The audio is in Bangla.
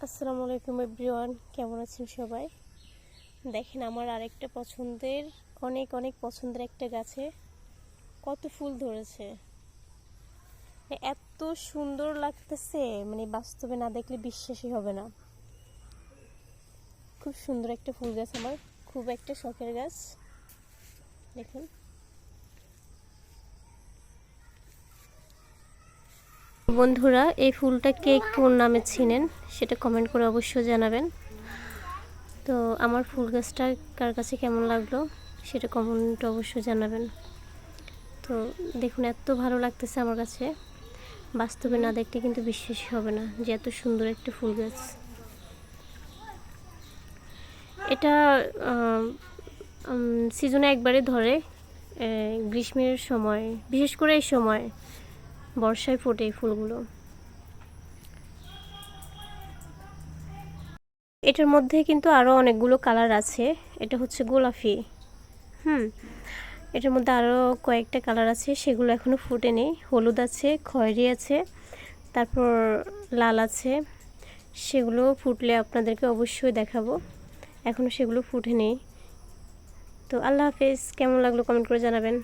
আসসালামু আলাইকুম এভরিওয়ান, কেমন আছেন সবাই? দেখেন আমার আরেকটা পছন্দের অনেক অনেক পছন্দের একটা গাছে কত ফুল ধরেছে। এত সুন্দর লাগতেছে, মানে বাস্তবে না দেখলে বিশ্বাসই হবে না। খুব সুন্দর একটা ফুল গাছ, আমার খুব একটা শখের গাছ। দেখুন, বন্ধুরা এই ফুলটা কে কোন নামে চিনেন সেটা কমেন্ট করে অবশ্যই জানাবেন। তো আমার ফুল গাছটা কার কাছে কেমন লাগলো সেটা কমেন্টে অবশ্যই জানাবেন। তো দেখুন, এত ভালো লাগতেছে আমার কাছে, বাস্তবে না দেখতে কিন্তু বিশ্বাসই হবে না যে এত সুন্দর একটা ফুল গাছ। এটা সিজনে একবারে ধরে, গ্রীষ্মের সময়, বিশেষ করে এই সময় বর্ষায় ফোটে এই ফুলগুলো। এটার মধ্যে কিন্তু আরও অনেকগুলো কালার আছে। এটা হচ্ছে গোলাপি। এটার মধ্যে আরও কয়েকটা কালার আছে, সেগুলো এখনও ফুটেনি। হলুদ আছে, খয়েরি আছে, তারপর লাল আছে। সেগুলো ফুটলে আপনাদেরকে অবশ্যই দেখাবো, এখনও সেগুলো ফুটেনি। তো আল্লাহ হাফেজ, কেমন লাগলো কমেন্ট করে জানাবেন।